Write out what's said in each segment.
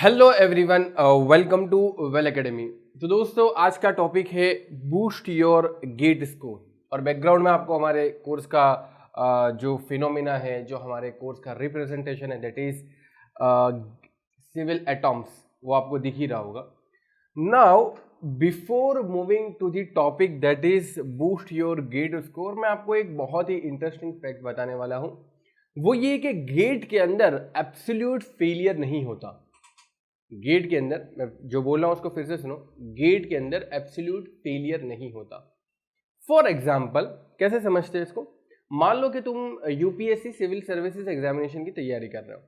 Hello everyone, welcome to Well Academy. तो दोस्तों, आज का टॉपिक है बूस्ट योर गेट स्कोर। और बैकग्राउंड में आपको हमारे कोर्स का जो फिनोमिना है, जो हमारे कोर्स का रिप्रेजेंटेशन है, दैट इज सिविल एटॉम्स, वो आपको दिख ही रहा होगा। Now before moving to the topic that is boost your GATE score, मैं आपको एक बहुत ही इंटरेस्टिंग फैक्ट बताने वाला हूं। वो ये कि गेट के अंदर एब्सोल्यूट फेलियर नहीं होता। गेट के अंदर, मैं जो बोल रहा हूं उसको फिर से सुनो, गेट के अंदर एब्सोल्यूट फेलियर नहीं होता। फॉर एग्जाम्पल, कैसे समझते हैं इसको? मान लो कि तुम यूपीएससी सिविल सर्विसेज एग्जामिनेशन की तैयारी कर रहे हो,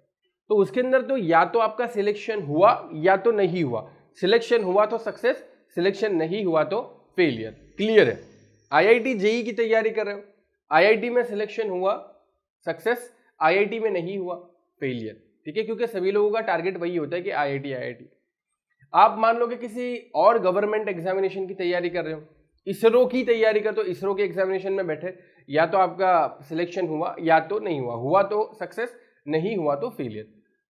तो उसके अंदर तो या तो आपका सिलेक्शन हुआ या तो नहीं हुआ। सिलेक्शन हुआ तो सक्सेस, सिलेक्शन नहीं हुआ तो फेलियर। क्लियर है? आईआईटी जेई की तैयारी कर रहे हो, आईआईटी में सिलेक्शन हुआ सक्सेस, आईआईटी में नहीं हुआ फेलियर। ठीक है, क्योंकि सभी लोगों का टारगेट वही होता है कि आईआईटी आईआईटी। आप मान लो कि किसी और गवर्नमेंट एग्जामिनेशन की तैयारी कर रहे हो, इसरो की तैयारी कर, तो इसरो के एग्जामिनेशन में बैठे, या तो आपका सिलेक्शन हुआ या तो नहीं हुआ, हुआ तो सक्सेस, नहीं हुआ तो failure.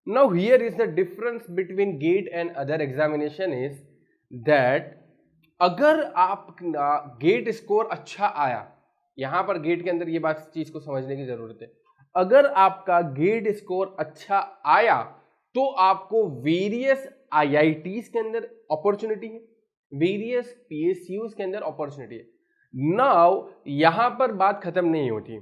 Now here is the difference between GATE and other examination is that अगर आप गेट स्कोर अच्छा आया, यहां पर गेट के अंदर ये बात चीज को समझने की जरूरत है, अगर आपका गेट स्कोर अच्छा आया तो आपको वेरियस आईआईटीज के अंदर अपॉर्चुनिटी है, वेरियस पीएसयूज के अंदर अपॉर्चुनिटी है। नाउ यहां पर बात खत्म नहीं होती,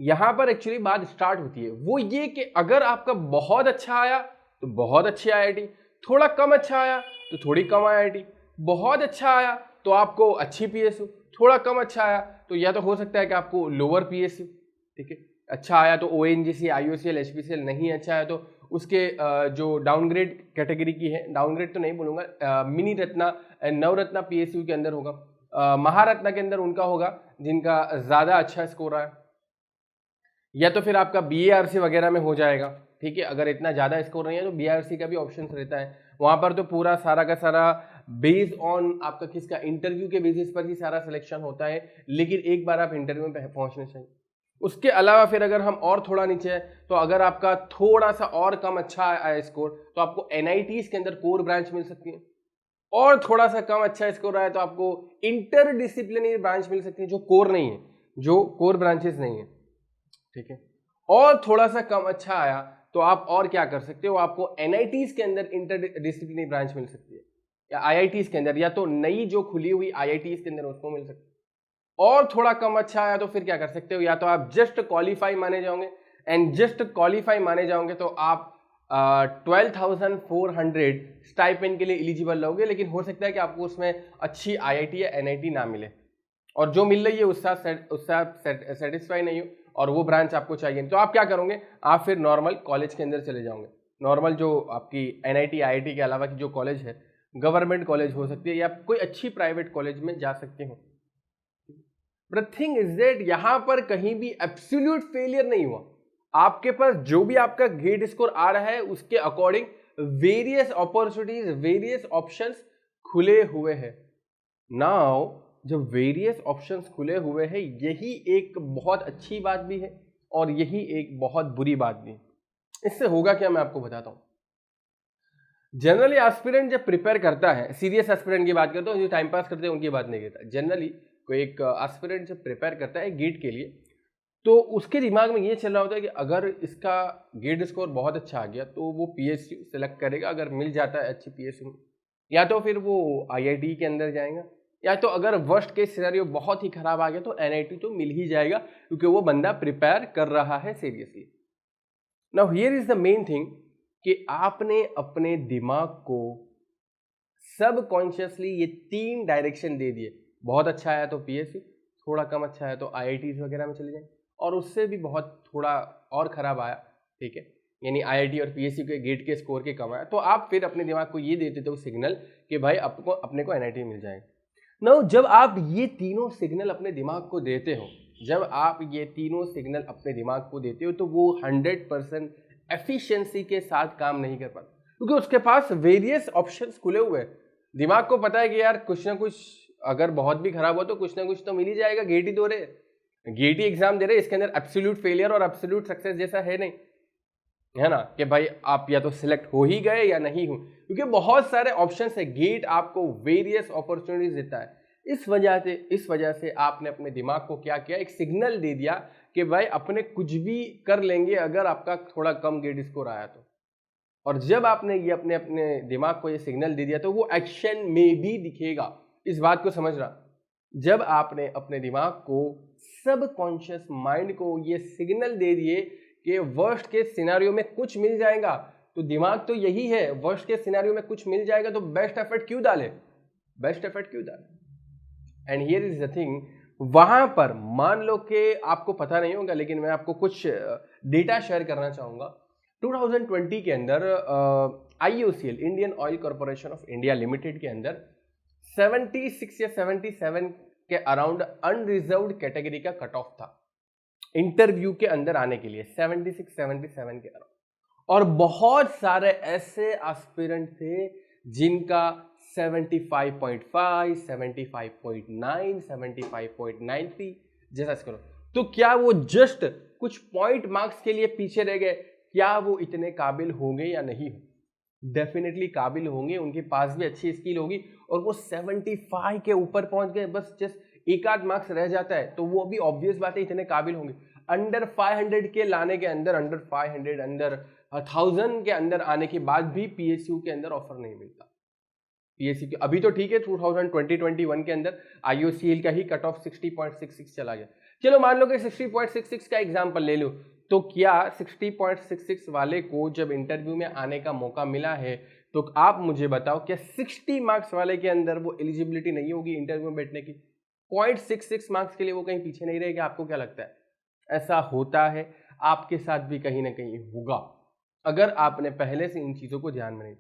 यहां पर एक्चुअली बात स्टार्ट होती है। वो ये कि अगर आपका बहुत अच्छा आया तो बहुत अच्छी आईआईटी, थोड़ा कम अच्छा आया तो थोड़ी कम आईआईटी, बहुत अच्छा आया तो आपको अच्छी पीएसयू, थोड़ा कम अच्छा आया तो या तो हो सकता है कि आपको लोअर पीएसयू। ठीक है, अच्छा आया तो ओएनजीसी, आईओसीएल, एचपीसीएल, नहीं अच्छा आया तो उसके जो डाउनग्रेड कैटेगरी की है, डाउनग्रेड तो नहीं बोलूंगा, मिनी रत्ना, नवरत्ना पीएसयू के अंदर होगा, महारत्ना के अंदर उनका होगा जिनका ज्यादा अच्छा स्कोर आया, या तो फिर आपका बीएआरसी वगैरह में हो जाएगा। ठीक है, अगर इतना ज्यादा स्कोर नहीं है तो बीआरसी का भी ऑप्शन रहता है। वहां पर तो पूरा सारा का सारा बेस्ड ऑन आपका किसका, इंटरव्यू के बेसिस पर ही सारा सिलेक्शन होता है, लेकिन एक बार आप इंटरव्यू में पहुंचने चाहिए। उसके अलावा फिर अगर हम और थोड़ा नीचे है, तो अगर आपका थोड़ा सा और कम अच्छा आया स्कोर तो आपको एनआईटीज के अंदर कोर ब्रांच मिल सकती है, और थोड़ा सा कम अच्छा स्कोर आया तो आपको इंटरडिसिप्लिनरी ब्रांच मिल सकती है, जो कोर नहीं है, जो कोर ब्रांचेस नहीं है। ठीक है, और थोड़ा सा कम अच्छा आया तो आप और क्या कर सकते हो, आपको एनआईटीज के अंदर इंटरडिसिप्लिनरी ब्रांच मिल सकती है, या आईआईटीज के अंदर, या तो नई जो खुली हुई आईआईटीज के अंदर उसको मिल सकती है। और थोड़ा कम अच्छा आया तो फिर क्या कर सकते हो, या तो आप जस्ट क्वालिफाई माने जाओगे, एंड जस्ट क्वालिफाई माने जाओगे तो आप 12,400 स्टाइपेंड के लिए एलिजिबल रहोगे, लेकिन हो सकता है कि आपको उसमें अच्छी आईआईटी या एनआईटी ना मिले, और जो मिल रही है उससे आप सेटिस्फाई नहीं हो और वो ब्रांच आपको चाहिए, तो आप क्या करोगे, आप फिर नॉर्मल कॉलेज के अंदर चले जाओगे। नॉर्मल जो आपकी एनआईटी आईआईटी के अलावा की जो कॉलेज है, गवर्नमेंट कॉलेज हो सकती है या कोई अच्छी प्राइवेट कॉलेज में जा सकते हो। But the thing is that यहां पर कहीं भी एब्सोल्यूट फेलियर नहीं हुआ। आपके पास जो भी आपका गेट स्कोर आ रहा है उसके according various opportunities, various options खुले हुए हैं। नाउ जब वेरियस ऑप्शंस खुले हुए हैं, यही एक बहुत अच्छी बात भी है और यही एक बहुत बुरी बात भी है। इससे होगा क्या, मैं आपको बताता हूं। जनरली एस्पिरेंट जब प्रिपेयर करता है, सीरियस एस्पिरेंट की बात करता हूं, जो टाइम पास करते हैं उनकी बात नहीं करता, जनरली कोई एक एस्पिरेंट जब प्रिपेयर करता है गेट के लिए, तो उसके दिमाग में ये चल रहा होता है कि अगर इसका गेट स्कोर बहुत अच्छा आ गया तो वो पीएसयू सेलेक्ट करेगा, अगर मिल जाता है अच्छी पीएसयू, या तो फिर वो आईआईटी के अंदर जाएगा, या तो अगर वर्स्ट केस सिनेरियो बहुत ही खराब आ गया तो एनआईटी तो मिल ही जाएगा, क्योंकि वो बंदा प्रिपेयर कर रहा है seriously. Now here is the main thing कि आपने अपने दिमाग को सबकॉन्शियसली ये 3 डायरेक्शन दे दिए। बहुत अच्छा आया तो पीएसयू, थोड़ा कम अच्छा आया तो आईआईटीज वगैरह में चले जाएं, और उससे भी बहुत थोड़ा और खराब आया, ठीक है, यानी आईआईटी और पीएसयू के गेट के स्कोर के कम आया, तो आप फिर अपने दिमाग को ये देते थे सिग्नल कि भाई आपको अपने को एनआईटी मिल जाएगा। नाउ जब आप ये तीनों सिग्नल अपने दिमाग को देते हो, जब आप ये तीनों सिग्नल अपने दिमाग को देते हो, तो वो 100% एफिशिएंसी के साथ काम नहीं कर पाता, क्योंकि उसके पास वेरियस ऑप्शंस खुले हुए हैं। दिमाग को पता है कि यार कुछ ना कुछ, अगर बहुत भी खराब हो तो कुछ ना कुछ तो मिल ही जाएगा, गेट ही दो रहे, गेट ही एग्जाम दे रहे, इसके अंदर एब्सोल्यूट फेलियर और एब्सोल्यूट सक्सेस जैसा है नहीं। है ना, कि भाई आप या तो सिलेक्ट हो ही गए या नहीं हो, क्योंकि बहुत सारे ऑप्शन है। गेट आपको वेरियस अपॉर्चुनिटीज देता है। इस वजह से आपने अपने दिमाग को क्या किया, एक सिग्नल दे दिया कि भाई अपने कुछ भी कर लेंगे अगर आपका थोड़ा कम गेट स्कोर आया तो। और जब आपने ये अपने अपने दिमाग को ये सिग्नल दे दिया तो वो एक्शन में भी दिखेगा। इस बात को समझ रहा, जब आपने अपने दिमाग को, सबकॉन्शियस माइंड को ये सिग्नल दे दिए कि वर्स्ट के सिनेरियो में कुछ मिल जाएगा, तो दिमाग तो यही है, वर्स्ट के सिनेरियो में कुछ मिल जाएगा तो बेस्ट एफर्ट क्यों डाले, बेस्ट एफर्ट क्यों डाले। And here is the thing, वहां पर मान लो कि आपको पता नहीं होगा लेकिन मैं आपको कुछ डेटा शेयर करना चाहूंगा। 2020 के अंदर IOCL, Indian oil corporation of India limited के अंदर 76 या 77 के अराउंड अनरिजर्व्ड कैटेगरी का कट ऑफ था इंटरव्यू के अंदर आने के लिए, 76-77 के अराउंड। और बहुत सारे ऐसे एस्पिरेंट थे जिनका 75.5, 75.9, 75.93 जैसा करो। तो क्या वो जस्ट कुछ पॉइंट मार्क्स के लिए पीछे रह गए? क्या वो इतने काबिल होंगे या नहीं? डेफिनेटली काबिल होंगे, उनके पास भी अच्छी स्किल होगी और वो 75 के ऊपर पहुंच गए, बस जस्ट एक आध मार्क्स रह जाता है तो वो भी ऑब्वियस बात है इतने काबिल होंगे। अंडर 500 के लाने के अंदर, अंडर 500, अंडर 1000 के अंदर आने के बाद भी PSU के अंदर ऑफर नहीं मिलता। PSU के अभी तो ठीक है, 2020-21 के अंदर IOCL का ही कट ऑफ 60.66 चला गया। चलो मान लो कि 60.66 का एग्जाम्पल ले लो, तो क्या 60.66 वाले को जब इंटरव्यू में आने का मौका मिला है तो आप मुझे बताओ क्या 60 मार्क्स वाले के अंदर वो एलिजिबिलिटी नहीं होगी इंटरव्यू में बैठने की? 0.66 मार्क्स के लिए वो कहीं पीछे नहीं रहेगा? आपको क्या लगता है? ऐसा होता है, आपके साथ भी कहीं ना कहीं होगा अगर आपने पहले से इन चीजों को ध्यान में नहीं।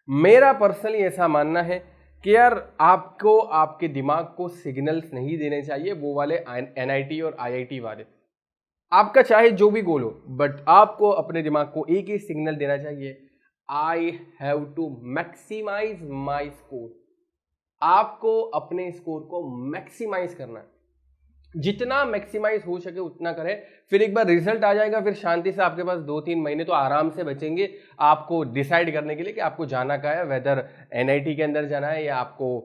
मेरा पर्सनली ऐसा मानना है कि यार आपको आपके दिमाग को सिग्नल्स नहीं देने चाहिए, वो वाले NIT और IIT वाले। आपका चाहे जो भी गोल हो, बट आपको अपने दिमाग को एक ही सिग्नल देना चाहिए, I have to maximise my score. आपको अपने स्कोर को मैक्सिमाइज करना है, जितना मैक्सिमाइज हो सके उतना करें। फिर एक बार रिजल्ट आ जाएगा, फिर शांति से आपके पास 2-3 महीने तो आराम से बचेंगे आपको डिसाइड करने के लिए कि आपको जाना क्या है, वेदर NIT के अंदर जाना है या आपको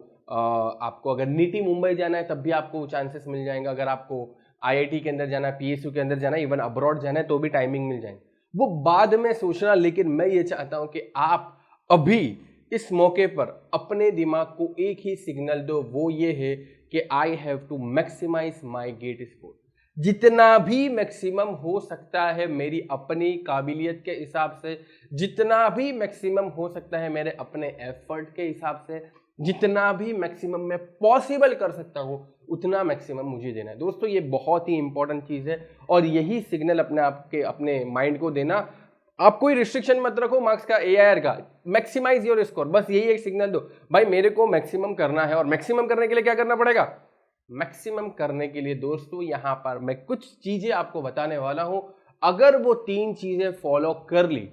अगर NITI मुंबई जाना है तब भी आपको चांसेस मिल जाएंगे। अगर आपको IIT के अंदर जाना है, PSU के अंदर जाना है, इवन अब्रॉड जाना है तो भी टाइमिंग मिल जाएंगे, वो बाद में सोचना। लेकिन मैं ये चाहता हूं कि आप अभी इस मौके पर अपने दिमाग को एक ही सिग्नल दो, वो ये है कि I have to maximise my GATE score. जितना भी मैक्सिमम हो सकता है मेरी अपनी काबिलियत के हिसाब से, जितना भी मैक्सिमम हो सकता है मेरे अपने एफर्ट के हिसाब से, जितना भी मैक्सिमम मैं पॉसिबल कर सकता हूं उतना मैक्सिमम मुझे देना है। दोस्तों ये बहुत ही इंपॉर्टेंट चीज है और यही सिग्नल अपने माइंड को देना। आप कोई रिस्ट्रिक्शन मत रखो मार्क्स का, AIR का, मैक्सिमाइज योर स्कोर, बस यही एक सिग्नल दो, भाई मेरे को मैक्सिमम करना है। और मैक्सिमम करने के लिए क्या करना पड़ेगा? मैक्सिमम करने के लिए दोस्तों यहां पर मैं कुछ चीजें आपको बताने वाला हूं। अगर वो 3 चीजें फॉलो कर ली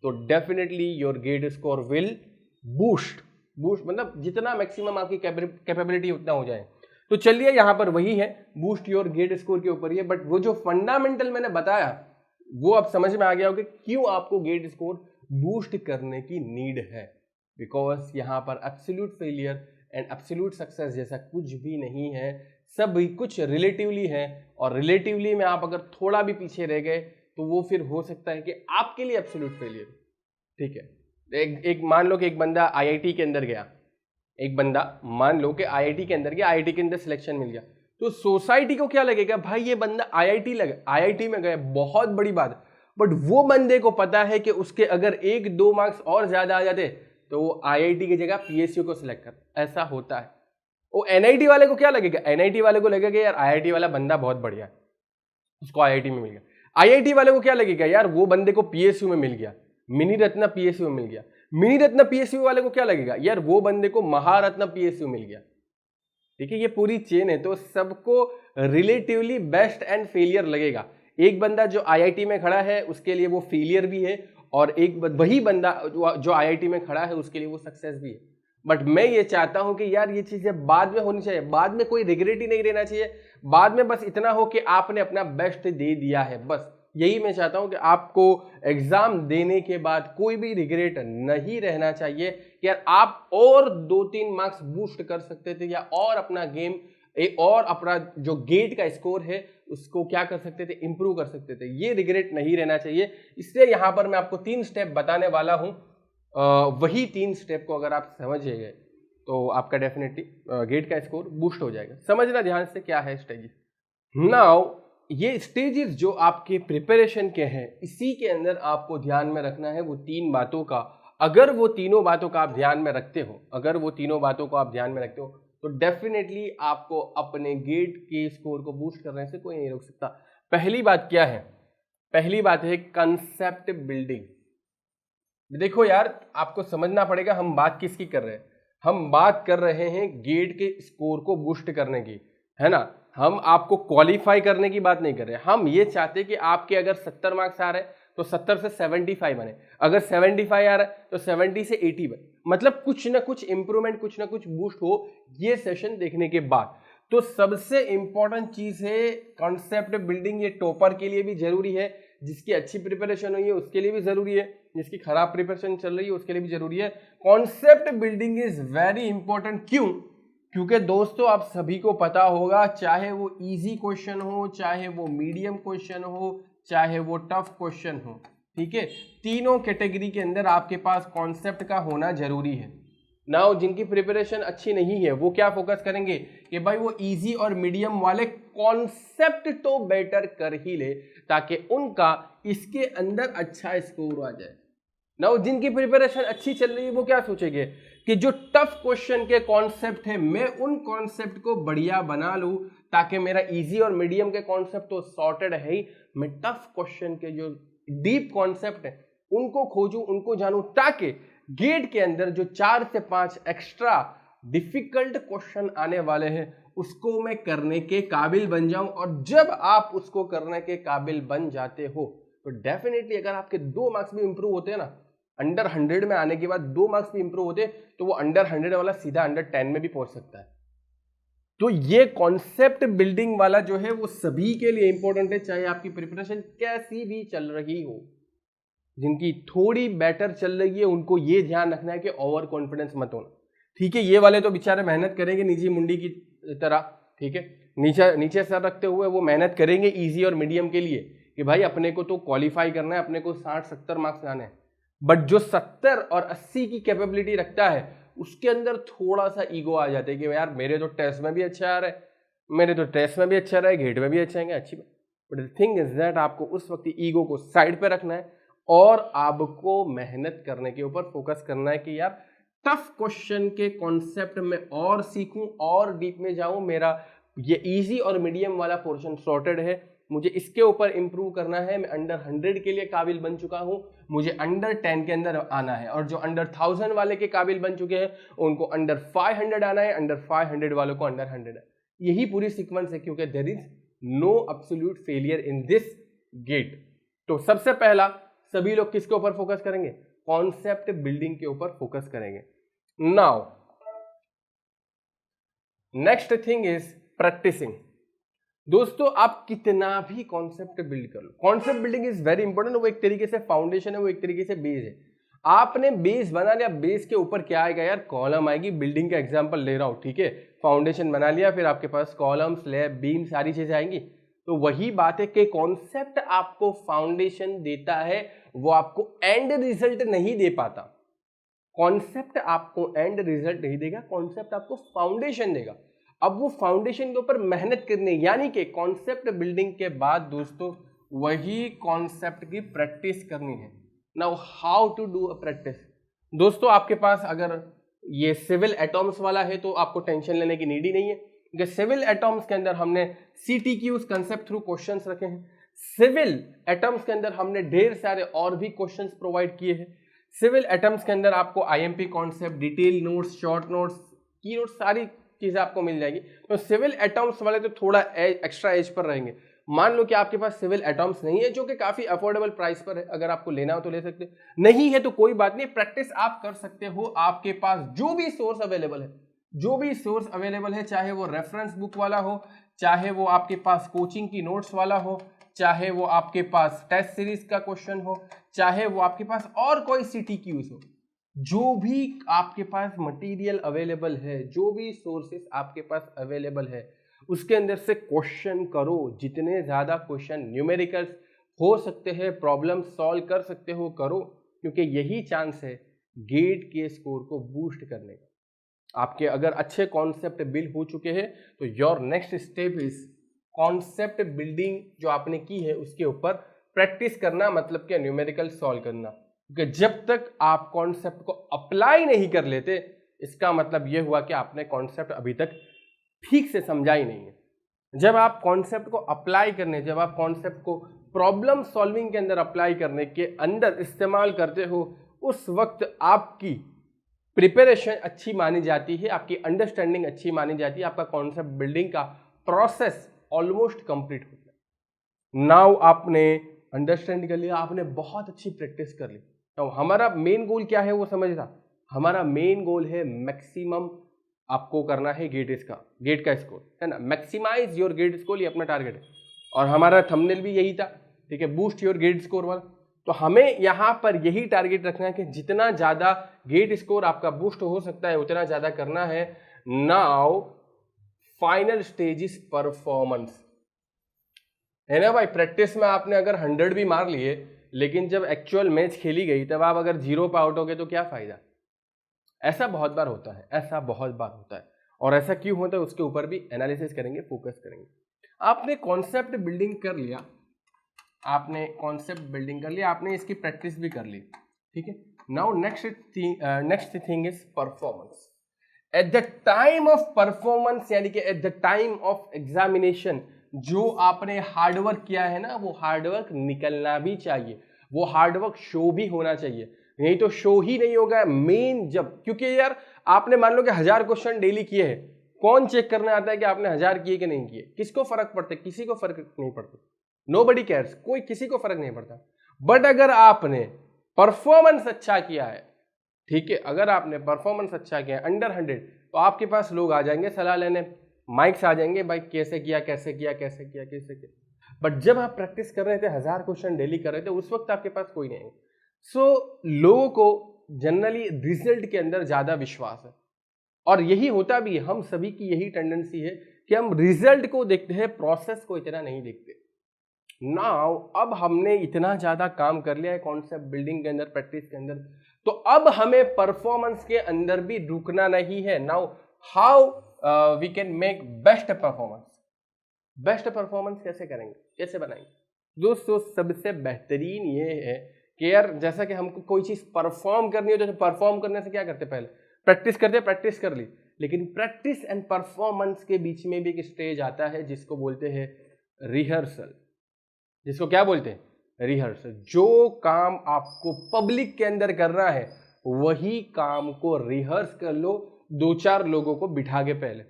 तो definitely your GATE score will boost मतलब जितना मैक्सिमम आपकी कैपेबिलिटी उतना हो जाए। तो चलिए यहां पर वही है, बूस्ट योर गेट स्कोर के ऊपर ही है, बट वो जो फंडामेंटल मैंने बताया वो अब समझ में आ गया होगा क्यों आपको गेट स्कोर बूस्ट करने की नीड है। बिकॉज यहां पर absolute failure and absolute success जैसा कुछ भी नहीं है, सब कुछ रिलेटिवली है। और रिलेटिवली में आप अगर थोड़ा भी पीछे रह गए तो वो फिर हो सकता है कि आपके लिए एब्सोल्यूट फेलियर। ठीक है, एक मान लो कि एक बंदा IIT के अंदर गया, मान लो कि IIT के अंदर गया, IIT के अंदर सिलेक्शन मिल गया, तो सोसाइटी को क्या लगेगा? भाई ये बंदा IIT में गया, बहुत बड़ी बात। बट वो बंदे को पता है कि उसके अगर 1-2 मार्क्स और ज्यादा आ जाते तो वो IIT की जगह PSU को सिलेक्ट कर। ऐसा होता है। वो NIT वाले को क्या लगेगा? NIT वाले को लगेगा यार IIT वाला बंदा बहुत बढ़िया है, उसको IIT में मिल गया। IIT वाले को क्या लगेगा? यार वो बंदे को PSU में मिल गया, मिनी रत्न PSU में मिल गया। मिनी रत्न PSU वाले को क्या लगेगा? यार वो बंदे को महारत्न PSU मिल गया। ठीक है, ये पूरी चेन है, तो सबको रिलेटिवली बेस्ट एंड फेलियर लगेगा। एक बंदा जो IIT में खड़ा है उसके लिए वो फेलियर भी है, और एक वही बंदा जो IIT में खड़ा है उसके लिए वो सक्सेस भी है। बट मैं ये चाहता हूं कि यार ये चीजें बाद में होनी चाहिए, बाद में कोई रिग्रेट ही नहीं रहना चाहिए, बाद में बस इतना हो कि आपने अपना बेस्ट दे दिया है, बस यही मैं चाहता हूं कि आपको एग्जाम देने के बाद कोई भी रिग्रेट नहीं रहना चाहिए कि यार आप और 2-3 मार्क्स बूस्ट कर सकते थे, या और अपना गेम और अपना जो गेट का स्कोर है उसको क्या कर सकते थे, इंप्रूव कर सकते थे। ये रिग्रेट नहीं रहना चाहिए। इसलिए यहां पर मैं आपको 3 स्टेप बताने वाला हूं। वही 3 स्टेप को अगर आप समझ गए तो आपका डेफिनेटली गेट का स्कोर बूस्ट हो जाएगा। समझना ध्यान से क्या है स्टेजेस। नाउ ये स्टेजेस जो आपके प्रिपरेशन के हैं, इसी के अंदर आपको ध्यान में रखना है वो 3 बातों का। अगर वो तीनों बातों का आप ध्यान में रखते हो, तो डेफिनेटली आपको अपने गेट के स्कोर को बूस्ट करने से कोई नहीं रोक सकता। पहली बात क्या है? पहली बात है कंसेप्ट बिल्डिंग। देखो यार, आपको समझना पड़ेगा हम बात किसकी कर रहे हैं। हम बात कर रहे हैं गेट के स्कोर को बूस्ट करने की, है ना। हम आपको क्वालिफाई करने की बात नहीं कर रहे। हम ये चाहते हैं कि आपके अगर 70 मार्क्स आ रहे हैं तो 70 से 75 बने, अगर 75 आ रहा है तो 70 से 80 बने। मतलब कुछ ना कुछ इंप्रूवमेंट, कुछ ना कुछ बूस्ट हो ये सेशन देखने के बाद। तो सबसे इंपॉर्टेंट चीज है कॉन्सेप्ट बिल्डिंग। ये टॉपर के लिए भी जरूरी है, जिसकी अच्छी प्रिपरेशन हुई है उसके लिए भी जरूरी है, जिसकी खराब प्रिपरेशन चल रही है उसके लिए भी जरूरी है। Concept building is very important. क्यों? क्योंकि दोस्तों आप सभी को पता होगा, चाहे वो इजी क्वेश्चन हो, चाहे वो मीडियम क्वेश्चन हो, चाहे वो टफ क्वेश्चन हो, ठीक है, तीनों कैटेगरी के अंदर आपके पास कॉन्सेप्ट का होना जरूरी है। नाउ जिनकी प्रिपरेशन अच्छी नहीं है वो क्या फोकस करेंगे कि भाई वो इजी और मीडियम वाले कॉन्सेप्ट तो बेटर कर ही ले, ताकि उनका इसके अंदर अच्छा स्कोर आ जाए। नाउ जिनकी प्रिपरेशन अच्छी चल रही है वो क्या सोचेंगे कि जो टफ क्वेश्चन के कॉन्सेप्ट है मैं उन कॉन्सेप्ट को बढ़िया बना लूं, ताकि मेरा इजी और मीडियम के कॉन्सेप्ट तो सॉर्टेड है ही, मैं टफ क्वेश्चन के जो डीप कॉन्सेप्ट है उनको खोजूं, उनको जानूं, ताकि गेट के अंदर जो 4 से 5 एक्स्ट्रा डिफिकल्ट क्वेश्चन आने वाले हैं उसको मैं करने के काबिल बन जाऊं। और जब आप उसको करने के काबिल बन जाते हो तो डेफिनेटली अगर आपके 2 मार्क्स भी इंप्रूव होते हैं ना, अंडर 100 में आने के बाद 2 मार्क्स भी इंप्रूव होते, तो वो अंडर 100 वाला सीधा अंडर 10 में भी पहुंच सकता है। तो ये कॉन्सेप्ट बिल्डिंग वाला जो है वो सभी के लिए इंपॉर्टेंट है, चाहे आपकी प्रिपरेशन कैसी भी चल रही हो। जिनकी थोड़ी बेटर चल रही है उनको ये ध्यान रखना है कि ओवर कॉन्फिडेंस मत होना, ठीक है। ये वाले तो बेचारे मेहनत करेंगे निजी मुंडी की तरह, ठीक है, नीचे सर रखते हुए वो मेहनत करेंगे इजी और मीडियम के लिए कि भाई अपने को तो क्वालिफाई करना है, अपने को 60-70 मार्क्स लाने हैं। बट जो 70 और 80 की कैपेबिलिटी रखता है उसके अंदर थोड़ा सा ईगो आ जाता है कि यार मेरे तो टेस्ट में भी अच्छा आ रहा है, मेरे तो टेस्ट में भी अच्छा रहा है, गेट में भी अच्छा आएंगे, अच्छी बात। But the thing is that आपको उस वक्त ईगो को साइड पे रखना है और आपको मेहनत करने के ऊपर फोकस करना है कि यार टफ क्वेश्चन के कॉन्सेप्ट में और सीखूं और डीप में जाऊं, मेरा ये इजी और मीडियम वाला पोर्शन सॉर्टेड है, मुझे इसके ऊपर इंप्रूव करना है। मैं अंडर 100 के लिए काबिल बन चुका हूं, मुझे अंडर 10 के अंदर आना है। और जो अंडर 1000 वाले के काबिल बन चुके हैं उनको अंडर 500 आना है, अंडर 500 वालों को अंडर 100 है। यही पूरी सीक्वेंस है, क्योंकि there is no absolute failure in this GATE. तो सबसे पहला सभी लोग किसके ऊपर फोकस करेंगे? कॉन्सेप्ट बिल्डिंग के ऊपर फोकस करेंगे। Now next thing is practicing. दोस्तों आप कितना भी कॉन्सेप्ट बिल्ड कर लो, concept building is very important. वो एक तरीके से फाउंडेशन है, वो एक तरीके से बेस है। आपने बेस बना लिया, बेस के ऊपर क्या आएगा यार? कॉलम आएगी। बिल्डिंग का एग्जांपल ले रहा हूं, ठीक है। फाउंडेशन बना लिया, फिर आपके पास कॉलम, स्लैब, बीम, सारी चीजें आएंगी। तो वही बात है कि कॉन्सेप्ट आपको फाउंडेशन देता है, वो आपको एंड रिजल्ट नहीं दे पाता। कॉन्सेप्ट आपको एंड रिजल्ट नहीं देगा, कॉन्सेप्ट आपको फाउंडेशन देगा। अब वो फाउंडेशन के ऊपर मेहनत करनी, यानी कि कॉन्सेप्ट बिल्डिंग के बाद दोस्तों वही कॉन्सेप्ट की प्रैक्टिस करनी है। Now how to do a practice? दोस्तों आपके पास अगर ये सिविल एटॉम्स वाला है तो आपको टेंशन लेने की नीड ही नहीं है, क्योंकि सिविल एटॉम्स के अंदर हमने CTQs कंसेप्ट थ्रू क्वेश्चंस रखे हैं। सिविल एटॉम्स के अंदर हमने ढेर सारे और भी क्वेश्चंस प्रोवाइड किए हैं। सिविल एटम्स के अंदर आपको IMP concept, detail notes, short notes, की नोट्स, सारी चीजें आपको मिल जाएगी। तो सिविल एटम्स वाले तो थोड़ा एक्स्ट्रा एज पर रहेंगे। मान लो कि आपके पास सिविल एटम्स नहीं है, जो कि काफी अफोर्डेबल प्राइस पर है, अगर आपको लेना हो तो ले सकते हैं, नहीं है तो कोई बात नहीं, प्रैक्टिस आप कर सकते हो। आपके पास जो भी सोर्स अवेलेबल है, जो भी सोर्स अवेलेबल है, चाहे वो रेफरेंस बुक वाला हो, चाहे वो आपके पास कोचिंग की नोट्स वाला हो, चाहे वो आपके पास टेस्ट सीरीज का क्वेश्चन हो, चाहे वो आपके पास और कोई CTQs हो, जो भी आपके पास मटेरियल अवेलेबल है, जो भी सोर्सेस आपके पास अवेलेबल है, उसके अंदर से क्वेश्चन करो। जितने ज्यादा क्वेश्चन न्यूमेरिकल्स हो सकते हैं, प्रॉब्लम सॉल्व कर सकते हो, करो, क्योंकि यही चांस है गेट के स्कोर को बूस्ट करने का। आपके अगर अच्छे कॉन्सेप्ट बिल्ड हो चुके हैं तो your next step is concept building जो आपने की है उसके ऊपर प्रैक्टिस करना, मतलब क्या, न्यूमेरिकल सॉल्व करना। क्योंकि जब तक आप कॉन्सेप्ट को अप्लाई नहीं कर लेते, इसका मतलब यह हुआ कि आपने कॉन्सेप्ट अभी तक ठीक से समझा ही नहीं है। जब आप कॉन्सेप्ट को अप्लाई करने, जब आप कॉन्सेप्ट को प्रॉब्लम सॉल्विंग के अंदर अप्लाई करने के अंदर इस्तेमाल करते हो, उस वक्त आपकी प्रिपरेशन अच्छी मानी जाती है, आपकी अंडरस्टैंडिंग अच्छी मानी जाती है, आपका कॉन्सेप्ट बिल्डिंग का प्रोसेस ऑलमोस्ट कंप्लीट होता है। नाउ आपने अंडरस्टैंड कर लिया, आपने बहुत अच्छी प्रैक्टिस कर ली। तो हमारा मेन गोल क्या है वो समझना। हमारा मेन गोल है मैक्सिमम आपको करना है गेट का स्कोर, है ना। मैक्सिमाइज योर गेट स्कोर, ये अपना टारगेट है और हमारा थंबनेल भी यही था, ठीक है, बूस्ट योर गेट स्कोर वाला। तो हमें यहाँ पर यही टारगेट रखना है कि जितना ज्यादा गेट स्कोर आपका बूस्ट हो सकता है उतना ज्यादा करना है। Now final stage is performance, है ना भाई। प्रैक्टिस में आपने अगर 100 भी मार लिए, लेकिन जब एक्चुअल मैच खेली गई तब आप अगर 0 पे आउट हो गए तो क्या फायदा। ऐसा बहुत बार होता है, ऐसा बहुत बार होता है। और ऐसा क्यों होता है उसके ऊपर भी एनालिसिस करेंगे, फोकस करेंगे। आपने कॉन्सेप्ट बिल्डिंग कर लिया, आपने कॉन्सेप्ट बिल्डिंग कर लिया, आपने इसकी प्रैक्टिस भी कर ली, ठीक है। Now next thing is performance. At the time of performance, यानी कि at the time of examination, जो आपने हार्डवर्क किया है ना, वो हार्डवर्क निकलना भी चाहिए, वो हार्डवर्क शो भी होना चाहिए। नहीं तो शो ही नहीं होगा मेन जब, क्योंकि यार आपने मान लो कि 1000 क्वेश्चन डेली किए हैं, कौन चेक करने आता है कि आपने 1000 किए कि नहीं किए? किसको फर्क पड़ता है? किसी को फर्क नहीं पड़ता, नोबडी केयर्स, कोई किसी को फर्क नहीं पड़ता। बट अगर आपने परफॉर्मेंस अच्छा किया है, ठीक है, अगर आपने परफॉर्मेंस अच्छा किया है अंडर 100, तो आपके पास लोग आ जाएंगे सलाह लेने, माइक्स आ जाएंगे, भाई कैसे किया कैसे किया कैसे किया कैसे किया। बट जब आप प्रैक्टिस कर रहे थे, 1000 क्वेश्चन डेली कर रहे थे, उस वक्त आपके पास कोई नहीं है। सो लोगों को जनरली रिजल्ट के अंदर ज्यादा विश्वास है, और यही होता भी है। हम सभी की यही टेंडेंसी है कि हम रिजल्ट को देखते हैं, प्रोसेस को इतना नहीं देखते। नाउ अब हमने इतना ज्यादा काम कर लिया है कॉन्सेप्ट बिल्डिंग के अंदर, प्रैक्टिस के अंदर, तो अब हमें परफॉर्मेंस के अंदर भी रुकना नहीं है। Now how we can make best performance. Best performance कैसे करेंगे, कैसे बनाएंगे दोस्तों? सबसे बेहतरीन ये है कि यार जैसा कि हमको कोई चीज परफॉर्म करनी हो, जैसे परफॉर्म करने से क्या करते, पहले प्रैक्टिस करते, प्रैक्टिस कर ली, लेकिन प्रैक्टिस एंड परफॉर्मेंस के बीच में भी एक स्टेज आता है जिसको बोलते हैं रिहर्सल। जिसको क्या बोलते हैं? रिहर्सल। जो काम आपको पब्लिक के अंदर करना है, वही काम को रिहर्स कर लो 2-4 लोगों को बिठा के पहले,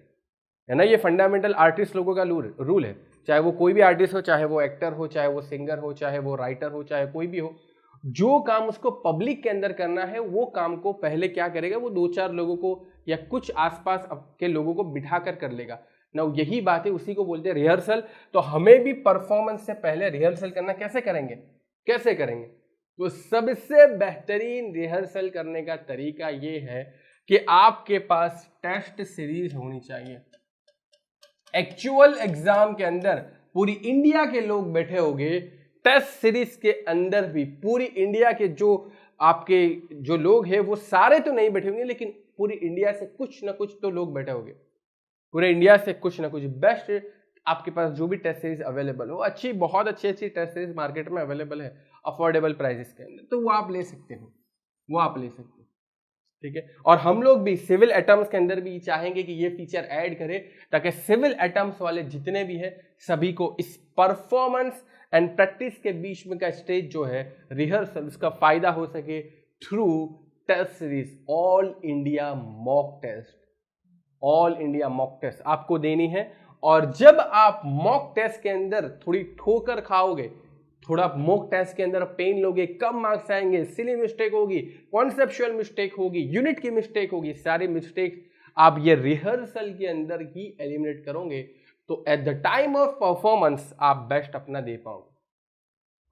है ना। ये फंडामेंटल आर्टिस्ट लोगों का रूल है, चाहे वो कोई भी आर्टिस्ट हो, चाहे वो एक्टर हो, चाहे वो सिंगर हो, चाहे वो राइटर हो, चाहे कोई भी हो। जो काम उसको पब्लिक के अंदर करना है, वो काम को पहले क्या करेगा, वो 2-4 लोगों को या कुछ आसपास के लोगों को बिठा कर लेगा ना। यही बात है, उसी को बोलते हैं रिहर्सल। तो हमें भी परफॉर्मेंस से पहले रिहर्सल करना कैसे करेंगे, कैसे करेंगे? तो सबसे बेहतरीन रिहर्सल करने का तरीका ये है कि आपके पास टेस्ट सीरीज होनी चाहिए। एक्चुअल एग्जाम के अंदर पूरी इंडिया के लोग बैठे होंगे, टेस्ट सीरीज के अंदर भी पूरी इंडिया के जो आपके जो लोग हैं वो सारे तो नहीं बैठे होंगे, लेकिन पूरी इंडिया से कुछ ना कुछ तो लोग बैठे होंगे। पूरे इंडिया से कुछ ना कुछ बेस्ट आपके पास जो भी टेस्ट सीरीज अवेलेबल हो, अच्छी, बहुत अच्छी टेस्ट सीरीज मार्केट में अवेलेबल है अफोर्डेबल प्राइसेस के अंदर, तो वो आप ले सकते हो, वो आप ले सकते हो, ठीक है। और हम लोग भी सिविल एटम्स के अंदर भी चाहेंगे कि ये फीचर ऐड करें, ताकि सिविल एटम्स वाले जितने भी है सभी को इस परफॉर्मेंस एंड प्रैक्टिस के बीच में का स्टेज जो है रिहर्सल, उसका फायदा हो सके through test series. All India mock test, all India mock test आपको देनी है। और जब आप मॉक टेस्ट के अंदर थोड़ी ठोकर खाओगे, थोड़ा मॉक टेस्ट के अंदर पेन लोगे, कम मार्क्स आएंगे, सिली मिस्टेक होगी, कॉन्सेप्चुअल मिस्टेक होगी, यूनिट की मिस्टेक होगी, सारी मिस्टेक आप ये रिहर्सल के अंदर ही एलिमिनेट करोगे, तो at the time of performance आप बेस्ट अपना दे पाओगे।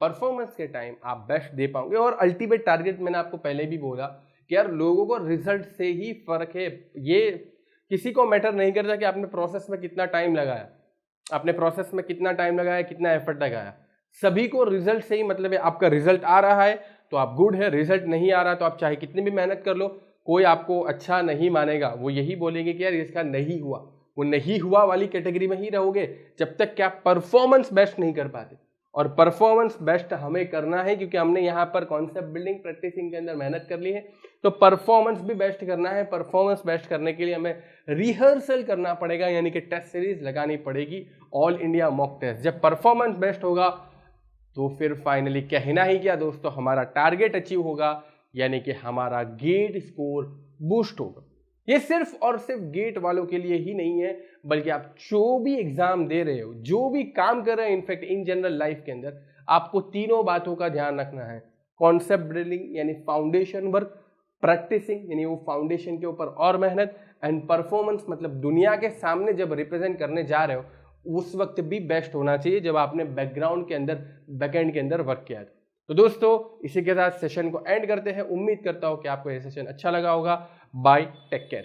परफॉर्मेंस के टाइम आप बेस्ट दे पाओगे। और अल्टीमेट टारगेट मैंने आपको पहले भी बोला कि यार लोगों को रिजल्ट से ही फर्क है। ये किसी को मैटर नहीं करता कि आपने प्रोसेस में कितना टाइम लगाया, आपने प्रोसेस में कितना टाइम लगाया, कितना एफर्ट लगाया, सभी को रिजल्ट से ही मतलब है। आपका रिजल्ट आ रहा है तो आप गुड है, रिजल्ट नहीं आ रहा तो आप चाहे कितनी भी मेहनत कर लो, कोई आपको अच्छा नहीं मानेगा। वो यही बोलेंगे कि यार इसका नहीं हुआ। वो नहीं हुआ वाली कैटेगरी में ही रहोगे जब तक कि आप परफॉर्मेंस बेस्ट नहीं कर पाते। और परफॉर्मेंस बेस्ट हमें करना है क्योंकि हमने यहाँ पर कॉन्सेप्ट बिल्डिंग प्रैक्टिसिंग के अंदर मेहनत कर ली है, तो परफॉर्मेंस भी बेस्ट करना है। परफॉर्मेंस बेस्ट करने के लिए हमें रिहर्सल करना पड़ेगा, यानी कि टेस्ट सीरीज लगानी पड़ेगी, ऑल इंडिया मॉक टेस्ट। जब परफॉर्मेंस बेस्ट होगा तो फिर फाइनली कहना ही क्या दोस्तों, हमारा टारगेट अचीव होगा, यानी कि हमारा गेट स्कोर बूस्ट होगा। ये सिर्फ और सिर्फ गेट वालों के लिए ही नहीं है, बल्कि आप जो भी एग्जाम दे रहे हो, जो भी काम कर रहे हैं, इनफैक्ट इन जनरल लाइफ के अंदर आपको तीनों बातों का ध्यान रखना है। कॉन्सेप्ट बिल्डिंग यानी फाउंडेशन वर्क, प्रैक्टिसिंग यानी वो फाउंडेशन के ऊपर और मेहनत, एंड परफॉर्मेंस मतलब दुनिया के सामने जब रिप्रेजेंट करने जा रहे हो उस वक्त भी बेस्ट होना चाहिए जब आपने बैकग्राउंड के अंदर, बैकएंड के अंदर वर्क किया था। तो दोस्तों इसी के साथ सेशन को एंड करते हैं। उम्मीद करता हूं कि आपको यह सेशन अच्छा लगा होगा। Bye, take care.